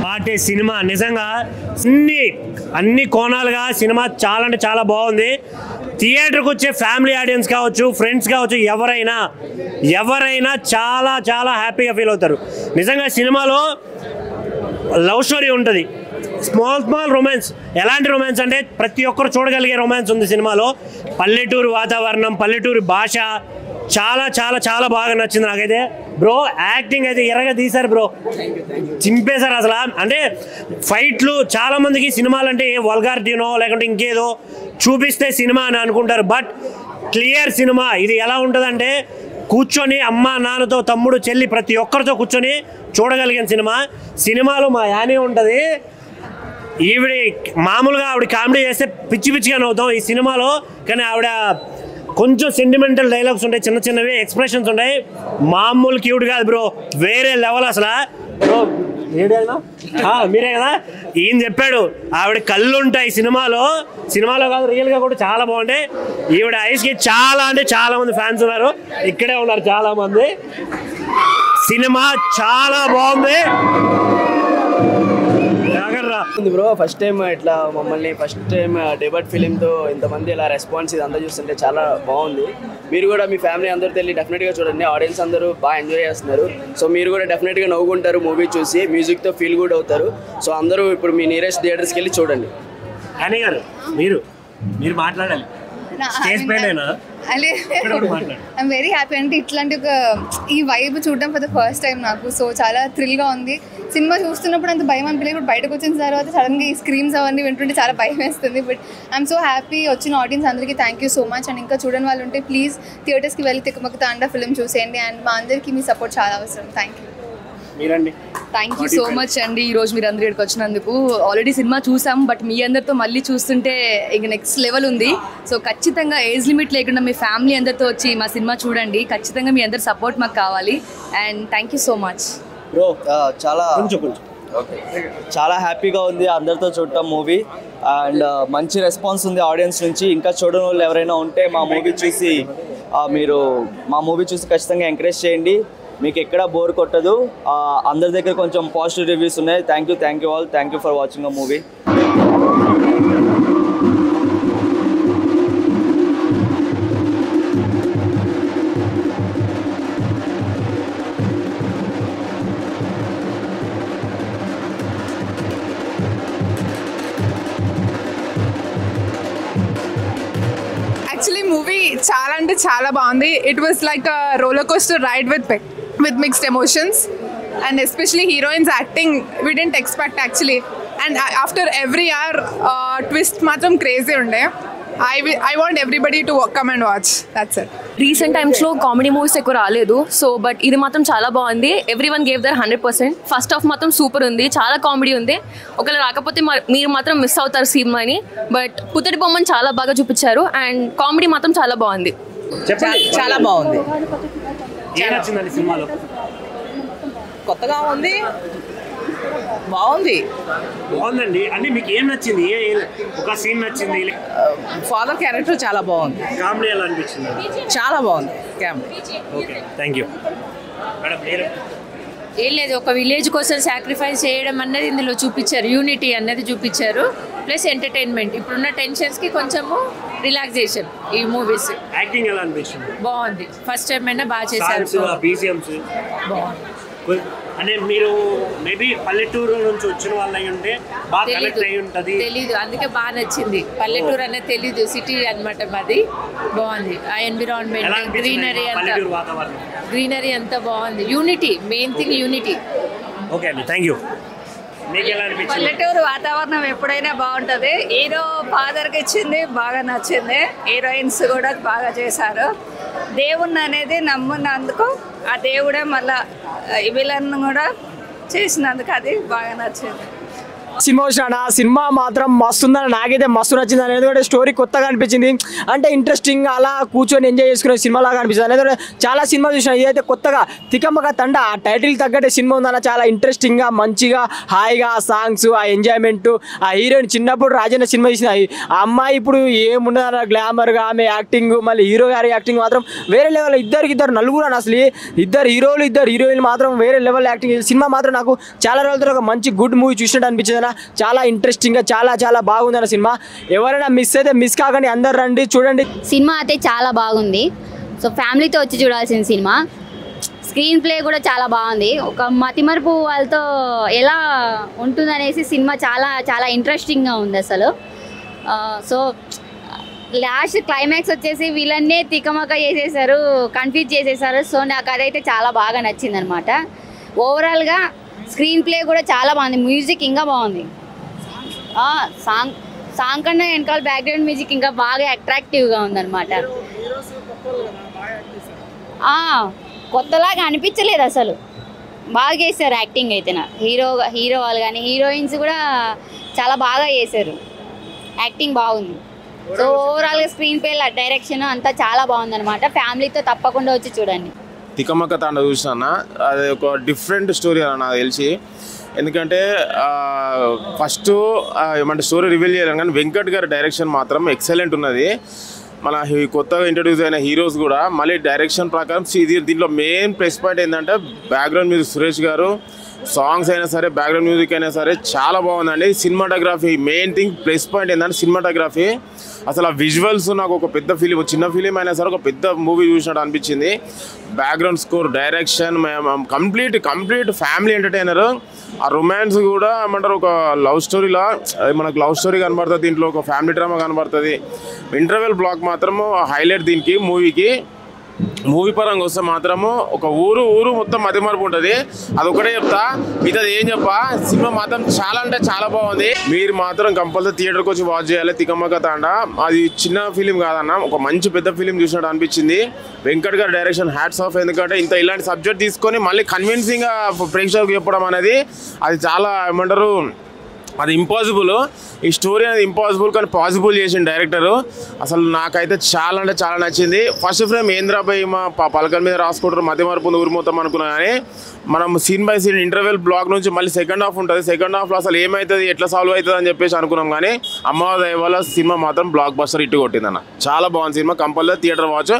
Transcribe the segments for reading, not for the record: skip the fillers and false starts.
పాటే సినిమా నిజంగా అన్ని కోణాలుగా సినిమా చాలా అంటే చాలా బాగుంది. థియేటర్కి వచ్చే ఫ్యామిలీ ఆడియన్స్ కావచ్చు, ఫ్రెండ్స్ కావచ్చు, ఎవరైనా చాలా చాలా హ్యాపీగా ఫీల్ అవుతారు. నిజంగా సినిమాలో లవ్ స్టోరీ ఉంటుంది, స్మాల్ రొమాన్స్. ఎలాంటి రొమాన్స్ అంటే ప్రతి ఒక్కరు చూడగలిగే రొమాన్స్ ఉంది సినిమాలో. పల్లెటూరు వాతావరణం, పల్లెటూరు భాష చాలా చాలా చాలా బాగా నచ్చింది నాకైతే. బ్రో యాక్టింగ్ అయితే ఎర్రగా తీశారు బ్రో, చింపేశారు అసలు. అంటే ఫైట్లు చాలా మందికి సినిమాలు అంటే వల్గారిటీనో లేకుంటే ఇంకేదో చూపిస్తే సినిమా అని అనుకుంటారు. బట్ క్లియర్ సినిమా ఇది. ఎలా ఉంటుందంటే కూర్చొని అమ్మ నాన్నతో, తమ్ముడు చెల్లి ప్రతి ఒక్కరితో కూర్చొని చూడగలిగిన సినిమాలో మా యానీ ఉంటుంది. ఈవిడ మామూలుగా ఆవిడ కామెడీ చేస్తే పిచ్చిగా నవ్వుతాం ఈ సినిమాలో. కానీ ఆవిడ కొంచెం సెంటిమెంటల్ డైలాగ్స్ ఉంటాయి, చిన్నవి ఎక్స్ప్రెషన్స్ ఉంటాయి. మామూలు క్యూట్ కాదు బ్రో, వేరే లెవెల్ అసలు. బ్రో మీరే కదా ఈయన చెప్పాడు, ఆవిడ కళ్ళు ఉంటాయి సినిమాలో కాదు రియల్గా కూడా చాలా బాగుంటాయి. ఈవిడ ఐస్కి చాలా అంటే చాలా మంది ఫ్యాన్స్ ఉన్నారు, ఇక్కడే ఉన్నారు చాలా మంది. సినిమా చాలా బాగుంది బ్రో. ఫస్ట్ టైం ఇట్లా మమ్మల్ని ఫస్ట్ టైం డెబ్యూట్ ఫిలింతో ఇంతమంది ఇలా రెస్పాన్స్ ఇదంతా చూస్తుంటే చాలా బాగుంది. మీరు కూడా మీ ఫ్యామిలీ అందరితో వెళ్ళి డెఫినెట్గా చూడండి. ఆడియన్స్ అందరూ బాగా ఎంజాయ్ చేస్తున్నారు. సో మీరు కూడా డెఫినెట్గా నవ్వుకుంటారు మూవీ చూసి, మ్యూజిక్తో ఫీల్ గుడ్ అవుతారు. సో అందరూ ఇప్పుడు మీ నియరెస్ట్ థియేటర్స్కి వెళ్ళి చూడండి. అని గారు మీరు మాట్లాడాలి. I'm very happy. అంటే ఇట్లాంటి ఈ వైబ్ చూడడం ఫర్ ద ఫస్ట్ టైం నాకు. సో చాలా థ్రిల్గా ఉంది. సినిమా చూస్తున్నప్పుడు అంత భయం అనిపించలేదు, ఇప్పుడు బయటకు వచ్చిన తర్వాత సడన్గా ఈ స్క్రీమ్స్ అవన్నీ వింటుంటే చాలా భయం వేస్తుంది. But I'm so happy. వచ్చిన ఆడియన్స్ అందరికీ thank you so much. And ఇంకా చూడని వాళ్ళు ఉంటే ప్లీజ్ థియేటర్స్కి వెళ్ళి తిక్కమక్క తాండా ఫిల్మ్ చూసేయండి. అండ్ మా అందరికీ మీ సపోర్ట్ చాలా అవసరం. Thank you. Thank you so much అండి. ఈరోజు మీరు అందరూ ఇక్కడికి వచ్చినందుకు. ఆల్రెడీ సినిమా చూసాం, బట్ మీ అందరితో మళ్ళీ చూస్తుంటే ఇక నెక్స్ట్ లెవెల్ ఉంది. సో ఖచ్చితంగా ఏజ్ లిమిట్ లేకుండా మీ ఫ్యామిలీ అందరితో వచ్చి మా సినిమా చూడండి. ఖచ్చితంగా మీ అందరి సపోర్ట్ మాకు కావాలి. And thank you so much bro. చాలా హ్యాపీగా ఉంది అందరితో చూడటం మూవీ. అండ్ మంచి రెస్పాన్స్ ఉంది ఆడియన్స్ నుంచి. ఇంకా చూడని వాళ్ళు ఎవరైనా ఉంటే మీరు మా మూవీ చూసి ఖచ్చితంగా ఎంకరేజ్ చేయండి. మీకు ఎక్కడ బోర్ కొట్టదు. అందరి దగ్గర కొంచెం పాజిటివ్ రివ్యూస్ ఉన్నాయి. Thank you all. Thank you for watching a movie. Actually movie చాలా అంటే చాలా బాగుంది. It was like a roller coaster ride with mixed emotions, and especially heroines acting we didn't expect actually. And after every hour twist matram crazy unde. I want everybody to come and watch. That's it. Recent టైమ్స్లో comedy movies ఎక్కువ రాలేదు. So but ఇది మాత్రం చాలా బాగుంది. Everyone gave there 100%. First half మాత్రం super ఉంది, చాలా కామెడీ ఉంది. ఒకవేళ రాకపోతే మీరు మాత్రం మిస్ అవుతారు సినిమాని. బట్ పుత్తడి బొమ్మని చాలా బాగా చూపించారు. అండ్ కామెడీ మాత్రం చాలా బాగుంది. చాలా బాగుంది. కొత్తగా ఉంది, బాగుందండి. అంటే మీకు ఏం నచ్చింది? ఒక సీన్ నచ్చింది? ఫాదర్ క్యారెక్టర్ చాలా బాగుంది. కామెడీ ఎలా అనిపించింది? చాలా బాగుంది కామెడీ. Okay, thank you. ఏం లేదు, ఒక విలేజ్ కోసం సాక్రిఫైస్ చేయడం అన్నది ఇందులో చూపించారు. యూనిటీ అన్నది చూపించారు, ప్లస్ ఎంటర్టైన్మెంట్. ఇప్పుడున్న టెన్షన్స్కి కొంచెము రిలాక్సేషన్ ఈ మూవీస్. యాక్టింగ్ ఎలా అనిపించింది? బాగుంది. ఫస్ట్ టైం అయినా బాగా చేశారు. బాగుంది. అంటే మీరు మేబీ పల్లెటూరు నుంచి వచ్చిన వాళ్ళు అయి ఉంటే బాగా కనెక్ట్ అయి ఉంటుంది. తెలీదు, అందుకే బాగా నచ్చింది. పల్లెటూరు అనేది తెలీదు, సిటీ అనమాట మాది. బాగుంది. ఆ ఎన్విరాన్మెంట్, గ్రీనరీ అంతా బాగుంది. Unity, main thing unity. Okay అండి, థ్యాంక్ యూ. పల్లెటూరు వాతావరణం ఎప్పుడైనా బాగుంటుంది. హీరో ఫాదర్కి ఇచ్చింది బాగా నచ్చింది. హీరోయిన్స్ కూడా బాగా చేశారు. దేవుణ్ణి అనేది నమ్మున్నందుకు ఆ దేవుడే మళ్ళా విలన్ కూడా చేసినందుకు అది బాగా నచ్చింది. సినిమా వచ్చిన సినిమా మాత్రం మస్తు ఉందని నాకైతే మస్తు నచ్చింది. ఎందుకంటే స్టోరీ కొత్తగా అనిపించింది, అంటే ఇంట్రెస్టింగ్ అలా కూర్చొని ఎంజాయ్ చేసుకునే సినిమా లాగా అనిపిస్తుంది. ఎందుకంటే చాలా సినిమా చూసిన, ఇదైతే కొత్తగా తికమక తండ ఆ టైటిల్ తగ్గట్టే సినిమా ఉందన్న, చాలా ఇంట్రెస్టింగ్గా మంచిగా హాయిగా ఆ సాంగ్స్ ఆ ఎంజాయ్మెంట్, ఆ హీరోయిన్ చిన్నప్పుడు రాజన్న సినిమా తీసిన ఆ అమ్మాయి ఇప్పుడు ఏముండదన్న గ్లామర్గా ఆమె యాక్టింగ్, మళ్ళీ హీరో గారి యాక్టింగ్ మాత్రం వేరే లెవెల్. ఇద్దరు నలుగురు అని అసలు ఇద్దరు హీరోలు ఇద్దరు హీరోయిన్లు మాత్రం వేరే లెవెల్ యాక్టింగ్. సినిమా మాత్రం నాకు చాలా రోజుల ఒక మంచి గుడ్ మూవీ చూసినట్టు అనిపించింది. చాలా ఇంట్రెస్టింగ్గా చాలా బాగుంది సినిమా. ఎవరైనా మిస్ అయితే మిస్ కాకండి, అందరు రండి చూడండి. సినిమా అయితే చాలా బాగుంది. సో ఫ్యామిలీతో వచ్చి చూడాల్సిన సినిమా. స్క్రీన్ ప్లే కూడా చాలా బాగుంది. ఒక మతిమరుపు వాళ్ళతో ఎలా ఉంటుందనేసి సినిమా చాలా ఇంట్రెస్టింగ్గా ఉంది అసలు. సో లాస్ట్ క్లైమాక్స్ వచ్చేసి వీళ్ళన్నే తికమక చేసేసారు, కన్ఫ్యూజ్ చేసేసారు. సో నాకు అదైతే చాలా బాగా నచ్చింది అనమాట. ఓవరాల్గా స్క్రీన్ ప్లే కూడా చాలా బాగుంది, మ్యూజిక్ ఇంకా బాగుంది. సాంగ్ కన్నా వెనకాల బ్యాక్గ్రౌండ్ మ్యూజిక్ ఇంకా బాగా అట్రాక్టివ్గా ఉందన్నమాట. కొత్తలాగా అనిపించలేదు అసలు, బాగా చేశారు యాక్టింగ్ అయితే. హీరో వాళ్ళు కానీ హీరోయిన్స్ కూడా చాలా బాగా చేశారు, యాక్టింగ్ బాగుంది. సో ఓవరాల్గా స్క్రీన్ ప్లే డైరెక్షన్ అంతా చాలా బాగుందన్నమాట. ఫ్యామిలీతో తప్పకుండా వచ్చి చూడండి. తికమక తాండ చూసినా అది ఒక డిఫరెంట్ స్టోరీ అని నాకు తెలిసి. ఎందుకంటే ఫస్ట్ ఏమంటే స్టోరీ రివీల్ చేయాలి కానీ వెంకట్ గారి డైరెక్షన్ మాత్రం ఎక్సలెంట్ ఉన్నది. మన కొత్తగా ఇంట్రడ్యూస్ అయిన హీరోస్ కూడా మళ్ళీ డైరెక్షన్ ప్రకారం దీంట్లో మెయిన్ ప్లస్ పాయింట్ ఏంటంటే బ్యాక్గ్రౌండ్ మ్యూజిక్ సురేష్ గారు, సాంగ్స్ అయినా సరే బ్యాక్గ్రౌండ్ మ్యూజిక్ అయినా సరే చాలా బాగుందండి. Cinematography main thing plus point ఏంటంటే సినిమాటోగ్రఫీ. అసలు ఆ విజువల్స్ నాకు ఒక పెద్ద ఫిలిం, చిన్న ఫిలిం అయినా సరే ఒక పెద్ద మూవీ చూసినట్టు అనిపించింది. Background score, direction complete family entertainer. ఆ రొమాన్స్ కూడా ఏమంటారు ఒక లవ్ స్టోరీలా మనకు లవ్ స్టోరీ కనబడుతుంది, దీంట్లో ఒక ఫ్యామిలీ డ్రామా కనబడుతుంది. ఇంటర్వెల్ బ్లాక్ మాత్రము హైలైట్ దీనికి మూవీకి. మూవీ పరంగా వస్తే మాత్రము ఒక ఊరు మొత్తం మతిమరుపు ఉంటుంది. అది ఒకటే చెప్తా, మిగతాది ఏం చెప్పా. సినిమా మాత్రం చాలా అంటే చాలా బాగుంది. మీరు మాత్రం కంపల్సరీ థియేటర్కి వచ్చి వాచ్ చేయాలి తికమక తాండ. అది చిన్న ఫిలిం కాదన్న, ఒక మంచి పెద్ద ఫిలిం చూసినట్టు అనిపించింది. వెంకట్ గారి డైరెక్షన్ హ్యాట్స్ ఆఫ్. ఎందుకంటే ఇలాంటి సబ్జెక్ట్ తీసుకొని మళ్ళీ కన్విన్సింగ్గా ప్రేక్షకులకు చెప్పడం అనేది అది చాలా ఏమంటారు, అది ఇంపాసిబుల్. ఈ స్టోరీ అనేది ఇంపాసిబుల్ కానీ పాసిబుల్ చేసిన డైరెక్టరు. అసలు నాకైతే చాలా అంటే చాలా నచ్చింది. ఫస్ట్ ఫ్రేమ్ ఏంద్రాబాయ్ మా పలకల మీద రాసుకుంటారు మతిమరుపు ఊరు మొత్తం అనుకున్నా కానీ మనం scene by scene interval block నుంచి మళ్ళీ సెకండ్ హాఫ్ ఉంటుంది. సెకండ్ హాఫ్లో అసలు ఏమవుతుంది ఎట్లా సాల్వ్ అవుతుంది అని చెప్పేసి అనుకున్నాం కానీ అమ్మవారి వల్ల సినిమా మాత్రం బ్లాక్ బస్టర్ ఇట్టు కొట్టిందన్న. చాలా బాగుంది cinema. Compulsory theatre watch,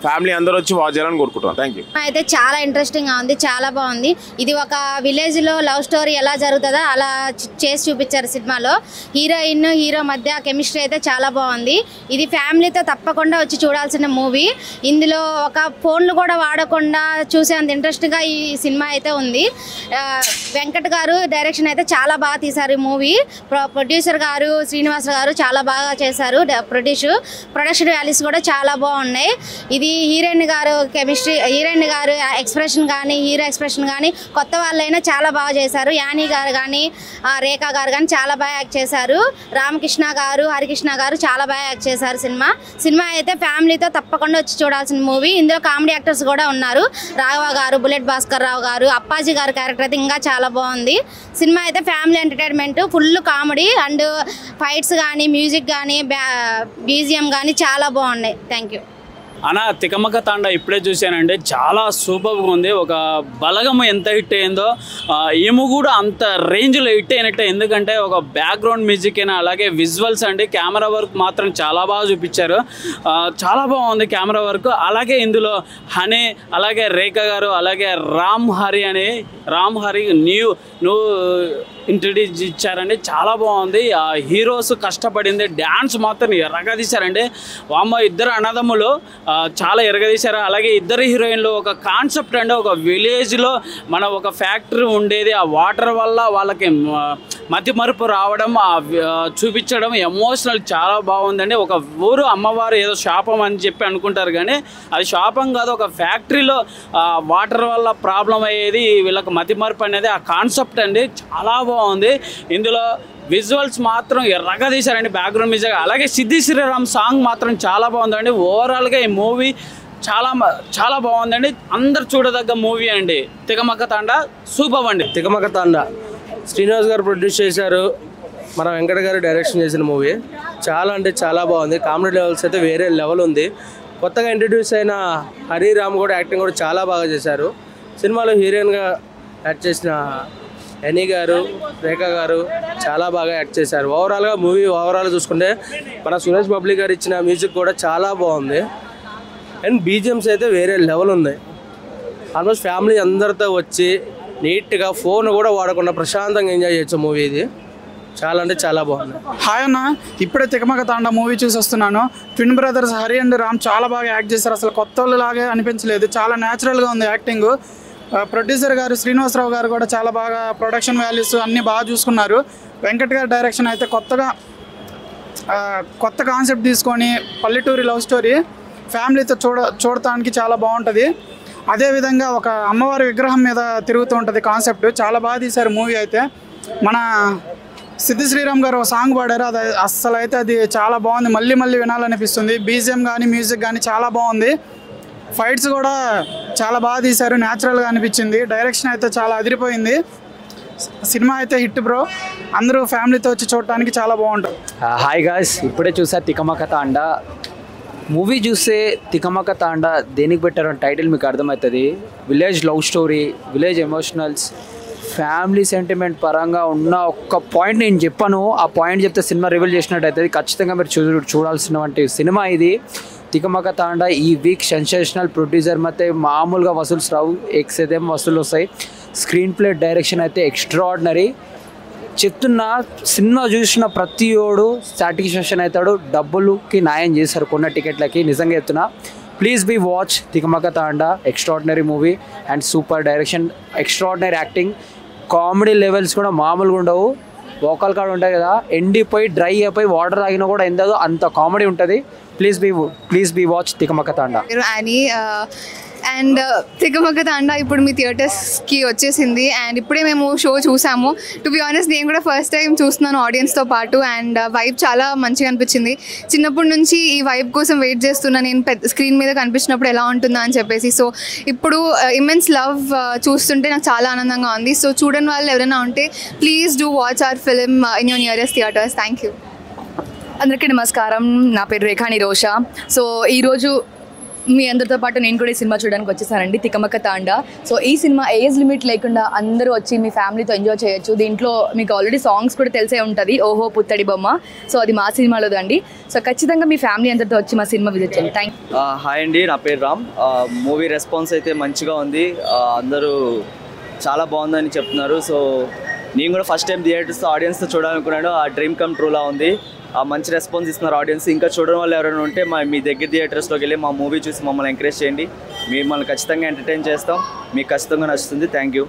family అందరూ వచ్చి వాచ్ చేయాలని కోరుకుంటున్నాను. Thank you. అయితే చాలా ఇంట్రెస్టింగ్గా ఉంది, చాలా బాగుంది. ఇది ఒక విలేజ్లో లవ్ స్టోరీ ఎలా జరుగుతుందో అలా చేసి చూపించారు సినిమాలో. హీరో మధ్య కెమిస్ట్రీ అయితే చాలా బాగుంది. ఇది ఫ్యామిలీతో తప్పకుండా వచ్చి చూడాల్సిన మూవీ. ఇందులో ఒక ఫోన్లు కూడా వాడకుండా చూసేంత ఇంట్రెస్ట్గా ఈ సినిమా అయితే ఉంది. వెంకట్ గారు డైరెక్షన్ అయితే చాలా బాగా తీశారు ఈ మూవీ. ప్రొడ్యూసర్ గారు శ్రీనివాస్ గారు చాలా బాగా చేశారు. ప్రొడక్షన్ వాల్యూస్ కూడా చాలా బాగున్నాయి. ఇది హీరోయిన్ గారు కెమిస్ట్రీ, హీరోయిన్ గారు ఎక్స్ప్రెషన్ కానీ హీరో ఎక్స్ప్రెషన్ కానీ కొత్త వాళ్ళైనా చాలా బాగా చేశారు. యానీ గారు కానీ రేఖా గారు కానీ చాలా బాగా యాక్ట్ చేశారు. రామకృష్ణ గారు, హరికృష్ణ గారు చాలా బాగా యాక్ట్ చేశారు. సినిమా అయితే ఫ్యామిలీతో తప్పకుండా వచ్చి చూడాల్సిన మూవీ. ఇందులో కామెడీ యాక్టర్స్ కూడా ఉన్నారు. రాఘవ గారు, బుల్లెట్ భాస్కర్ రావు గారు, అప్పాజీ గారి క్యారెక్టర్ అయితే ఇంకా చాలా బాగుంది. సినిమా అయితే family entertainment, full comedy and fights కానీ మ్యూజిక్ కానీ బీజిఎం కానీ చాలా బాగున్నాయి. Thank you. అన్న తికమక తాండ ఇప్పుడే చూశానంటే చాలా సూపర్గా ఉంది. ఒక బలగం ఎంత హిట్ అయిందో ఏమో కూడా అంత రేంజ్లో హిట్ అయినట్టే. ఎందుకంటే ఒక బ్యాక్గ్రౌండ్ మ్యూజిక్ అయినా అలాగే విజువల్స్ అండి, కెమెరా వర్క్ మాత్రం చాలా బాగా చూపించారు. చాలా బాగుంది కెమెరా వర్క్. అలాగే ఇందులో హనీ, అలాగే రేఖ గారు, అలాగే రామ్ హరి న్యూ ఇంట్రడ్యూస్ ఇచ్చారండి. చాలా బాగుంది. హీరోస్ కష్టపడింది. డ్యాన్స్ మాత్రం ఎరగదీశారండి. వామ్మ ఇద్దరు అన్నదమ్ములు చాలా ఎరగదీశారు. అలాగే ఇద్దరు హీరోయిన్లు ఒక కాన్సెప్ట్ అంటే ఒక విలేజ్లో మన ఒక ఫ్యాక్టరీ ఉండేది, ఆ వాటర్ వల్ల వాళ్ళకి మతి మరుపు రావడం, చూపించడం ఎమోషనల్ చాలా బాగుందండి. ఒక ఊరు అమ్మవారు ఏదో శాపం అని చెప్పి అనుకుంటారు కానీ అది శాపం కాదు. ఒక ఫ్యాక్టరీలో వాటర్ వల్ల ప్రాబ్లం అయ్యేది, వీళ్ళకి మతి మరుపు అనేది ఆ కాన్సెప్ట్ అండి. చాలా బాగుంది. ఇందులో విజువల్స్ మాత్రం ఎర్రగా తీశారండి, బ్యాక్గ్రౌండ్ మ్యూజిక్. అలాగే సిద్ధి శ్రీరామ్ సాంగ్ మాత్రం చాలా బాగుందండి. ఓవరాల్గా ఈ మూవీ చాలా బాగుందండి. అందరు చూడదగ్గ మూవీ అండి. తికమక తాండ సూపర్ అండి. తికమక తాండ శ్రీనివాస్ గారు ప్రొడ్యూస్ చేశారు, మన వెంకట గారు డైరెక్షన్ చేసిన మూవీ. చాలా అంటే చాలా బాగుంది. కామెడీ లెవెల్స్ అయితే వేరే లెవెల్ ఉంది. కొత్తగా ఇంట్రడ్యూస్ అయిన హరిరామ్ కూడా యాక్టింగ్ కూడా చాలా బాగా చేశారు. సినిమాలో హీరోయిన్గా యాక్ట్ చేసిన ఎనీ గారు, రేఖా గారు చాలా బాగా యాక్ట్ చేశారు. ఓవరాల్గా మూవీ ఓవరాల్ చూసుకుంటే మన సురేష్ బబ్లీ గారు ఇచ్చిన మ్యూజిక్ కూడా చాలా బాగుంది. అండ్ బీజిఎమ్స్ అయితే వేరే లెవెల్ ఉంది. ఆల్మోస్ట్ ఫ్యామిలీ అందరితో వచ్చి నీట్గా ఫోన్ కూడా వాడకుండా ప్రశాంతంగా ఎంజాయ్ చేయొచ్చు మూవీ. ఇది చాలా అంటే చాలా బాగుంది. హాయ్ అన్న, ఇప్పుడే తికమక తాండా మూవీ చూసి వస్తున్నాను. Twin brothers Hari and Ram చాలా బాగా యాక్ట్ చేశారు. అసలు కొత్త వాళ్ళలాగే అనిపించలేదు. చాలా న్యాచురల్గా ఉంది యాక్టింగ్. ప్రొడ్యూసర్ గారు శ్రీనివాసరావు గారు కూడా చాలా బాగా ప్రొడక్షన్ వాల్యూస్ అన్నీ బాగా చూసుకున్నారు. వెంకట్ గారి డైరెక్షన్ అయితే కొత్త కాన్సెప్ట్ తీసుకొని పల్లెటూరి లవ్ స్టోరీ ఫ్యామిలీతో చూడటానికి చాలా బాగుంటుంది. అదేవిధంగా ఒక అమ్మవారి విగ్రహం మీద తిరుగుతూ ఉంటుంది కాన్సెప్ట్. చాలా బాగా తీశారు మూవీ అయితే. మన సిద్ధి శ్రీరామ్ గారు ఒక సాంగ్ పాడారు, అది అస్సలు అయితే అది చాలా బాగుంది. మళ్ళీ మళ్ళీ వినాలనిపిస్తుంది. బీజిఎం కానీ మ్యూజిక్ కానీ చాలా బాగుంది. ఫైట్స్ కూడా చాలా బాగా తీశారు, న్యాచురల్గా అనిపించింది. డైరెక్షన్ అయితే చాలా అదిరిపోయింది. సినిమా అయితే హిట్ బ్రో. అందరూ ఫ్యామిలీతో వచ్చి చూడటానికి చాలా బాగుంటుంది. హాయ్ గాయ్స్, ఇప్పుడే చూసా తికమక తాండా మూవీ. చూస్తే తికమక తాండా దేనికి పెట్టారని టైటిల్ మీకు అర్థమవుతుంది. Village love story, village emotionals, family sentiment పరంగా ఉన్న ఒక్క పాయింట్ నేను చెప్పాను. ఆ పాయింట్ చెప్తే సినిమా రివీల్ చేసినట్టు అవుతుంది. ఖచ్చితంగా మీరు చూడాల్సినటువంటి సినిమా ఇది తికమక తాండా. ఈ వీక్ సెన్సేషనల్ ప్రొడ్యూసర్ మధ్య మామూలుగా వసూల్స్ రావు, ఎక్స్ వసూలు వస్తాయి. స్క్రీన్ ప్లే డైరెక్షన్ అయితే ఎక్స్ట్రాడినరీ. చెప్తున్నా, సినిమా చూసిన ప్రతి ఓడు సాటిస్ఫాక్షన్ అవుతాడు. డబ్బులకి న్యాయం చేశారు కొన్న టికెట్లకి. నిజంగా చెప్తున్నా, please be watch Tikamaka Thanda. Extraordinary movie and super direction, extraordinary acting. Comedy levels కూడా మామూలుగా ఉండవు. వోకల్ కార్డ్ ఉంటాయి కదా, ఎండిపోయి డ్రై అయిపోయి వాటర్ తాగినా కూడా ఎందదో అంత కామెడీ ఉంటుంది. Please be watch Tikamaka Thanda. And తికమక తాండా ఇప్పుడు మీ థియేటర్స్కి వచ్చేసింది. అండ్ ఇప్పుడే మేము షో చూసాము. టు బి ఆనెస్ట్, నేను కూడా ఫస్ట్ టైం చూస్తున్నాను ఆడియన్స్తో పాటు. అండ్ వైబ్ చాలా మంచిగా అనిపించింది. చిన్నప్పటి నుంచి ఈ వైబ్ కోసం వెయిట్ చేస్తున్నా నేను, పెద్ద స్క్రీన్ మీద కనిపించినప్పుడు ఎలా ఉంటుందా అని చెప్పేసి. సో ఇప్పుడు ఇమెన్స్ లవ్ చూస్తుంటే నాకు చాలా ఆనందంగా ఉంది. సో చూడని వాళ్ళు ఎవరైనా ఉంటే please do watch hour film in your nearest theatres. Thank you. అందరికీ నమస్కారం. నా పేరు రేఖాని రోషా. సో ఈరోజు మీ అందరితో పాటు నేను కూడా ఈ సినిమా చూడడానికి వచ్చేసానండి, తికమక తాండా. సో ఈ సినిమా ఏజ్ లిమిట్ లేకుండా అందరూ వచ్చి మీ ఫ్యామిలీతో ఎంజాయ్ చేయొచ్చు. దీంట్లో మీకు ఆల్రెడీ సాంగ్స్ కూడా తెలిసే ఉంటుంది, ఓహో పుత్తడి బొమ్మ. సో అది మా సినిమాలోది అండి. సో ఖచ్చితంగా మీ ఫ్యామిలీ అందరితో వచ్చి మా సినిమా విజిట్ చేయండి. Thank you. హాయ్ అండి, నా పేరు రామ్. మూవీ రెస్పాన్స్ అయితే మంచిగా ఉంది. అందరూ చాలా బాగుందని చెప్తున్నారు. సో నేను కూడా ఫస్ట్ టైం థియేటర్స్తో ఆడియన్స్తో చూడాలనుకున్నాను. ఆ డ్రీమ్ కమ్ ట్రూలా ఉంది. మంచి రెస్పాన్స్ ఇస్తున్నారు ఆడియన్స్. ఇంకా చూడడం వల్ల ఎవరైనా ఉంటే మీ దగ్గర థియేటర్స్లోకి వెళ్ళి మా మూవీ చూసి మమ్మల్ని ఎంకరేజ్ చేయండి. మిమ్మల్ని ఖచ్చితంగా ఎంటర్టైన్ చేస్తాం. మీకు ఖచ్చితంగా నచ్చుతుంది. Thank you.